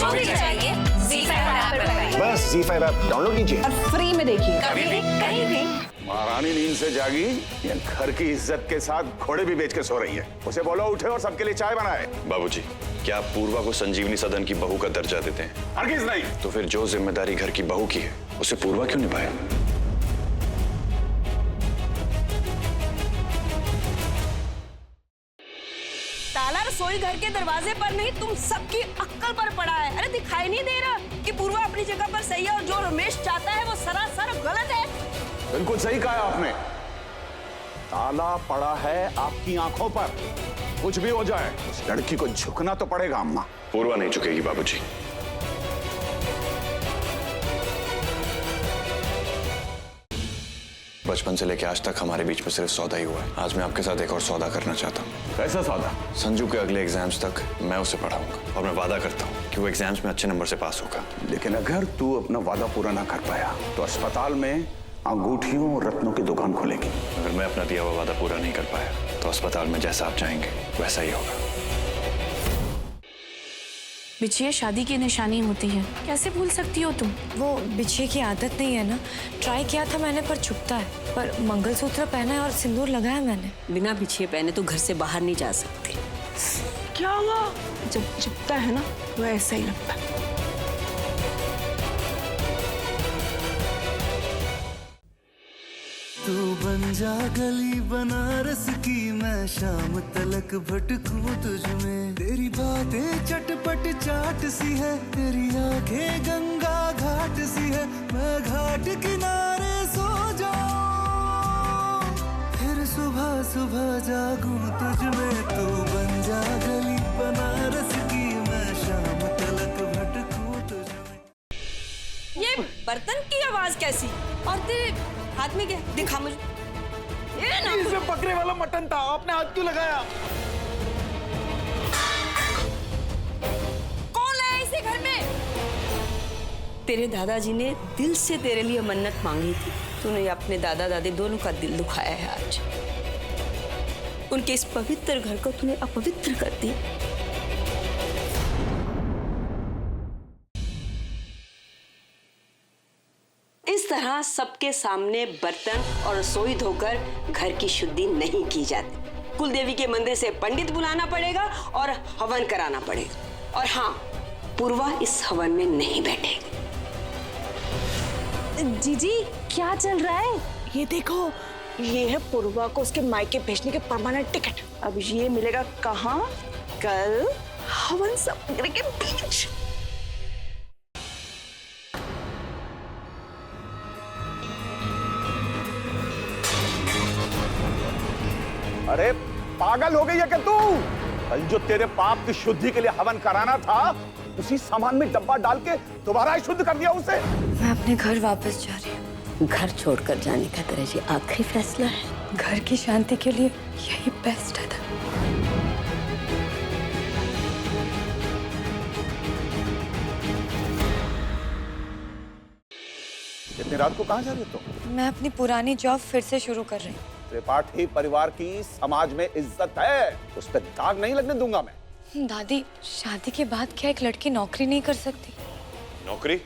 जो भी चाहिए ZEE5 ऐप पर पाइए। बस ZEE5 ऐप डाउनलोड कीजिए और फ्री में देखिए, कभी भी कहीं भी। महारानी नींद से जागी या घर की इज्जत के साथ घोड़े भी बेच के सो रही है। उसे बोलो उठे और सबके लिए चाय बनाए। बाबूजी, क्या आप पूर्वा को संजीवनी सदन की बहू का दर्जा देते हैं? हरगिज नहीं। तो फिर जो जिम्मेदारी घर की बहू की है उसे पूर्वा क्यों निभाए? ताला रसोई घर के दरवाजे पर नहीं, तुम सबकी अक्कल पर पड़ा है। अरे दिखाई नहीं दे रहा कि पूर्वा अपनी जगह पर सही है और जो रमेश चाहता है वो सरासर गलत है। बिल्कुल सही कहा आपने। ताला पड़ा है आपकी आंखों पर। कुछ भी हो जाए उस लड़की को झुकना तो पड़ेगा अम्मा। पूर्वा नहीं झुकेगी बाबूजी। बचपन से लेकर आज तक हमारे बीच में सिर्फ सौदा ही हुआ है। आज मैं आपके साथ एक और सौदा करना चाहता हूँ। कैसा सौदा? संजू के अगले एग्जाम्स तक मैं उसे पढ़ाऊंगा और मैं वादा करता हूँ कि वो एग्जाम्स में अच्छे नंबर से पास होगा। लेकिन अगर तू अपना वादा पूरा ना कर पाया तो अस्पताल में अंगूठियों और रत्नों की दुकान खोलेगी। अगर मैं अपना दिया हुआ वादा पूरा नहीं कर पाया तो अस्पताल में जैसा आप चाहेंगे वैसा ही होगा। बिछिया शादी की निशानी होती है, कैसे भूल सकती हो तुम? वो बिछिए की आदत नहीं है ना। ट्राई किया था मैंने पर चुभता है। पर मंगलसूत्र पहना है और सिंदूर लगाया मैंने। बिना बिछिए पहने तो घर से बाहर नहीं जा सकती। क्या हुआ? जब चुभता है ना वो ऐसा ही लगता है। तू बन जा गली बनारस की, मैं शाम तलक भटकूं तुझ में। तेरी बातें चटपट चाट सी है, तेरी आंखें गंगा घाट सी है। मैं घाट किनारे सो जाऊं, फिर सुबह सुबह जागूं तुझ में। तू बन जा गली बनारस की, मैं शाम तलक भटकूं तुझ में। ये बर्तन की आवाज कैसी? और तेरे हाथ में क्या? दिखा मुझे। ये ना इसमें बकरे वाला मटन था, आपने हाथ क्यों लगाया? कौन लाया इसे घर में? तेरे दादाजी ने दिल से तेरे लिए मन्नत मांगी थी। तूने अपने दादा दादी दोनों का दिल दुखाया है आज। उनके इस पवित्र घर को तूने अपवित्र कर दिया। इस तरह सबके सामने बर्तन और रसोई धोकर घर की शुद्धि नहीं की जाती। कुलदेवी के मंदिर से पंडित बुलाना पड़ेगा और हवन कराना पड़ेगा। और हाँ, पूर्वा इस हवन में नहीं बैठेगी। जीजी क्या चल रहा है? ये देखो, ये है पूर्वा को उसके मायके भेजने के परमानेंट टिकट। अब ये मिलेगा कहाँ? कल हवन सामग्री के बीच। अरे पागल हो गई है क्या तू? कल जो तेरे पाप की शुद्धि के लिए हवन कराना था उसी सामान में डब्बा डाल के दोबारा शुद्ध कर दिया उसे। मैं अपने घर वापस जा रही हूँ। घर छोड़कर जाने का तेरा ये आखिरी फैसला है? घर की शांति के लिए यही बेस्ट है। इतनी रात को कहाँ जा रही हो तुम? मैं अपनी पुरानी जॉब फिर से शुरू कर रही हूँ। त्रिपाठी परिवार की समाज में इज्जत है, उस पर दाग नहीं लगने दूंगा मैं। दादी, शादी के बाद क्या एक लड़की नौकरी नहीं कर सकती? नौकरी?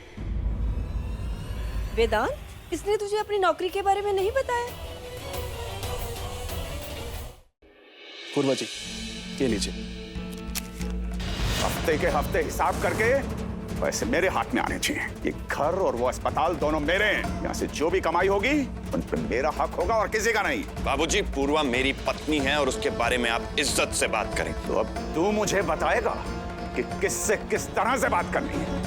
वेदांत, इसने तुझे अपनी नौकरी के बारे में नहीं बताया? पूर्वा जी, ये लीजिए। हफ्ते के हफ्ते हिसाब करके पैसे मेरे हाथ में आने चाहिए। ये घर और वो अस्पताल दोनों मेरे हैं। यहाँ से जो भी कमाई होगी उन पर मेरा हक होगा और किसी का नहीं। बाबूजी, पूर्वा मेरी पत्नी है और उसके बारे में आप इज्जत से बात करें। तो अब तू मुझे बताएगा कि किससे किस तरह से बात करनी है।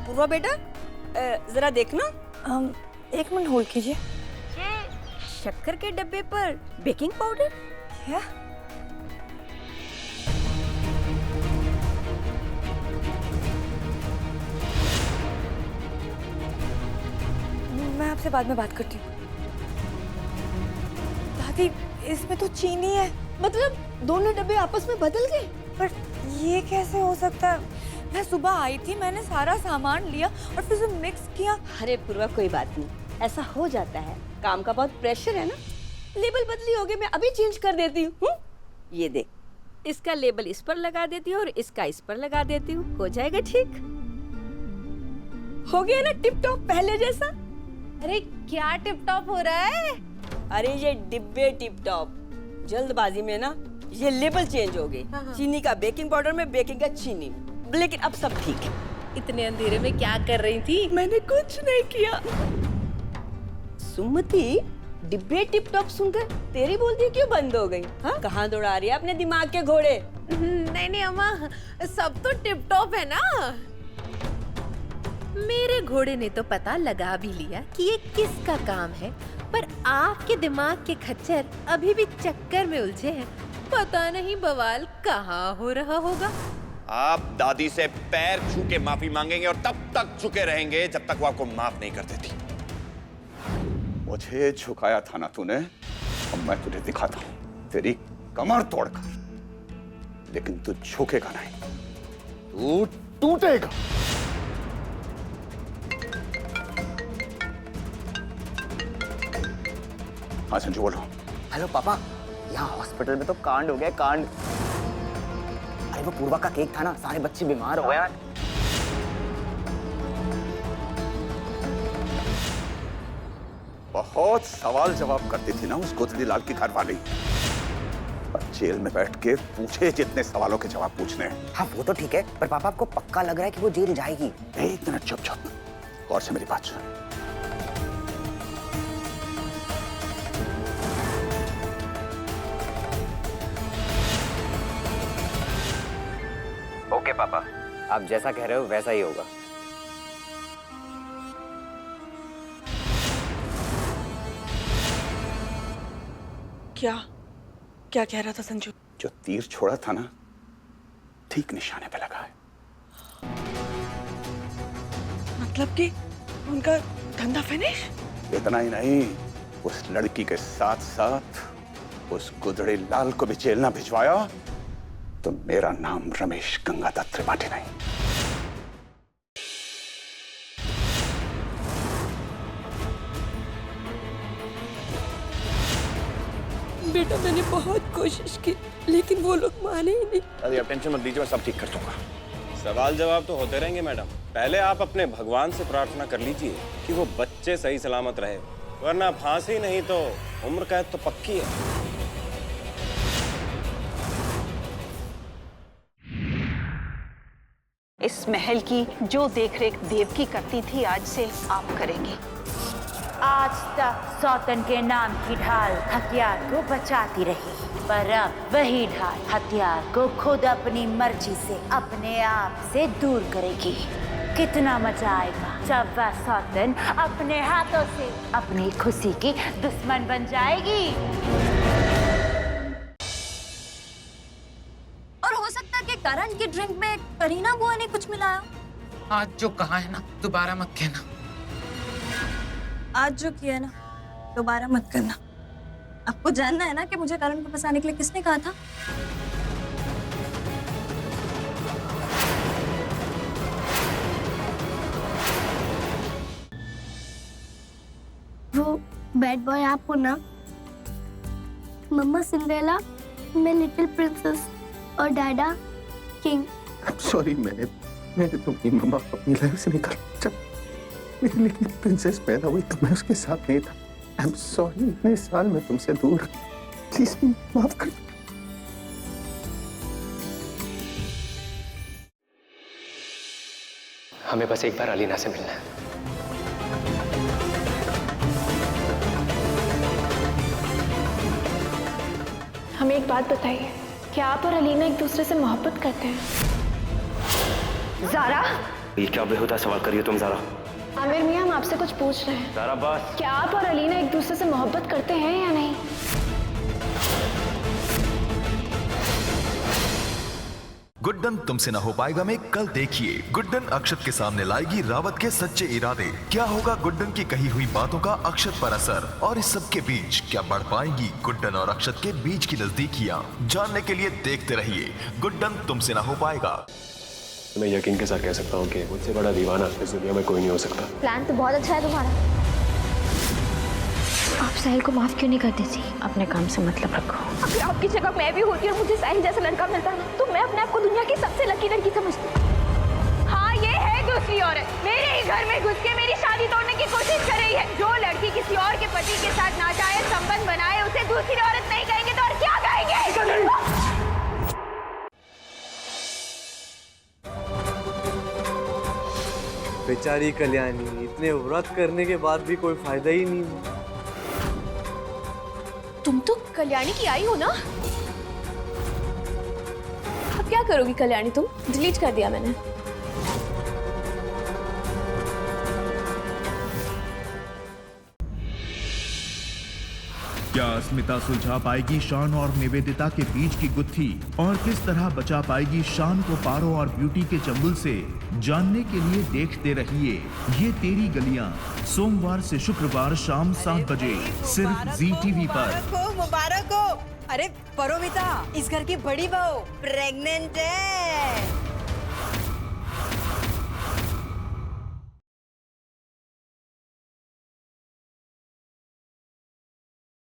पूर्वा बेटा, जरा देखना। एक मिनट होल्ड कीजिए। शक्कर के डब्बे पर बेकिंग पाउडर? क्या? मैं आपसे बाद में बात करती हूँ। थी इसमें तो चीनी है। मतलब दोनों डब्बे आपस में बदल गए? पर ये कैसे हो सकता है? मैं सुबह आई थी, मैंने सारा सामान लिया और फिर उसे मिक्स किया। अरे पूर्वा कोई बात नहीं, ऐसा हो जाता है, काम का बहुत प्रेशर है ना। लेबल बदली होगी, मैं अभी चेंज कर देती हूँ। ये देख, इसका लेबल इस पर लगा देती हूँ और इसका इस पर लगा देती हूँ, हो जाएगा ठीक। हो गया ना टिप टॉप पहले जैसा। अरे क्या टिप टॉप हो रहा है? अरे ये डिब्बे टिप टॉप, जल्दबाजी में ना ये लेबल चेंज हो गए। चीनी का बेकिंग पाउडर में, बेकिंग का चीनी, लेकिन अब सब ठीक है। इतने अंधेरे में क्या कर रही थी? मैंने कुछ नहीं किया। सुमति, डिब्बे टिप टॉप सुनकर तेरी बोलती क्यों बंद हो गई? हाँ, कहाँ दौड़ा रही है अपने दिमाग के घोड़े? नहीं अम्मा, सब तो टिप टॉप है ना। मेरे घोड़े ने तो पता लगा भी लिया कि ये किसका काम है, पर आपके दिमाग के खच्चर अभी भी चक्कर में उलझे हैं। पता नहीं बवाल कहाँ हो रहा होगा। आप दादी से पैर छू के माफी मांगेंगे और तब तक झुके रहेंगे जब तक वो आपको माफ नहीं कर देती। मुझे झुकाया था ना तूने, अब मैं तुझे दिखाता हूं तेरी कमर तोड़कर। लेकिन तू झुकेगा नहीं, तू टूटेगा। हाँ संजू बोलो। हेलो पापा, यहाँ हॉस्पिटल में तो कांड हो गया, कांड। अरे वो पूर्वा का केक था ना, सारे बच्चे बीमार हो गए। बहुत सवाल जवाब करती थी ना उस गोदड़ी लाल की घरवाली। और जेल में बैठ के पूछे जितने सवालों के जवाब पूछने। हाँ वो तो ठीक है, पर पापा आपको पक्का लग रहा है कि वो जेल जाएगी? एक मिनट चुप चुप, और से मेरी बात सुन। ओके पापा, आप जैसा कह रहे हो वैसा ही होगा। क्या कह रहा था संजू? जो तीर छोड़ा था ना, ठीक निशाने पे लगा है। मतलब कि उनका धंधा फिनिश? इतना ही नहीं, उस लड़की के साथ साथ उस गुदड़ी लाल को भी जेल ना भिजवाया तो मेरा नाम रमेश गंगाधर त्रिपाठी नहीं। बेटा मैंने बहुत कोशिश की, लेकिन वो लोग माने ही नहीं। अरे आप टेंशन मत लीजिए, मैं सब ठीक कर दूंगा। सवाल जवाब तो होते रहेंगे मैडम, पहले आप अपने भगवान से प्रार्थना कर लीजिए कि वो बच्चे सही सलामत रहे, वरना फांसी नहीं तो उम्र कैद तो पक्की है। इस महल की जो देखरेख देवकी करती थी, आज से आप करेंगे। आज तक सौतन के नाम की ढाल हथियार को बचाती रही, पर अब वही ढाल हथियार को खुद अपनी मर्जी से अपने आप से दूर करेगी। कितना मजा आएगा जब वह सौतन अपने हाथों से अपनी खुशी की दुश्मन बन जाएगी। और हो सकता है कि करण की ड्रिंक में करीना बुआ ने कुछ मिलाया। आज जो कहा है ना, दोबारा मत कहना। आज जो किया ना, दोबारा मत करना। आपको जानना है ना कि मुझे करण को फंसाने के लिए किसने कहा था? वो बैड बॉय आपको ना, मम्मा सिंड्रेला, मैं लिटिल प्रिंसेस और डैडा किंग। सॉरी, मैंने तुम्हारी मम्मा को अपनी लाइफ से निकाला। जब मेरी लिटिल प्रिंसेस पैदा हुई तो मैं उसके साथ नहीं था। आई एम सॉरी, इतने साल मैं तुमसे दूर, प्लीज माफ कर। हमें बस एक बार अलीना से मिलना है। हमें एक बात बताइए, क्या आप और अलीना एक दूसरे से मोहब्बत करते हैं? ज़ारा, ये क्या बेहुदा सवाल करिए तुम ज़ारा? आमिर मियां, हम आपसे कुछ पूछ रहे हैं। ज़ारा बस। क्या आप और अलीना एक दूसरे से मोहब्बत करते हैं या नहीं? गुड्डन तुमसे ना हो पाएगा में कल देखिए गुड्डन अक्षत के सामने लाएगी रावत के सच्चे इरादे। क्या होगा गुड्डन की कही हुई बातों का अक्षत पर असर, और इस सब के बीच क्या बढ़ पाएंगी गुड्डन और अक्षत के बीच की नजदीकियां। जानने के लिए देखते रहिए गुड्डन तुमसे ना हो पाएगा। मैं यकीन के साथ कह सकता हूँ कि मुझसे बड़ा दीवाना इस दुनिया में कोई नहीं हो सकता। प्लान तो बहुत अच्छा है तुम्हारा। आप साहिल को माफ क्यों नहीं कर देती? अपने काम से मतलब रखो। अगर आपकी जगह मैं भी होती और मुझे साहिल जैसा लड़का मिलता ना, तो मैं अपने आप को दुनिया की सबसे लकी लड़की समझती। हाँ, ये है दूसरी औरत मेरे ही घर में घुस के मेरी शादी तोड़ने की कोशिश कर रही है। जो लड़की किसी और के पति के साथ नाजायज संबंध बनाए उसे दूसरी औरत नहीं कहेंगे तो और क्या कहेंगे? बेचारी कल्याणी, इतने व्रत करने के बाद भी कोई फायदा ही नहीं। तुम तो कल्याणी की आई हो ना? अब क्या करोगी कल्याणी तुम? डिलीट कर दिया मैंने। क्या अस्मिता सुलझा पाएगी शान और निवेदिता के बीच की गुत्थी, और किस तरह बचा पाएगी शान को पारो और ब्यूटी के चंगुल से? जानने के लिए देखते रहिए ये तेरी गलियां, सोमवार से शुक्रवार शाम 7 बजे सिर्फ जी टीवी पर। मुबारक हो। अरे परोमिता, इस घर की बड़ी बहू प्रेग्नेंट है।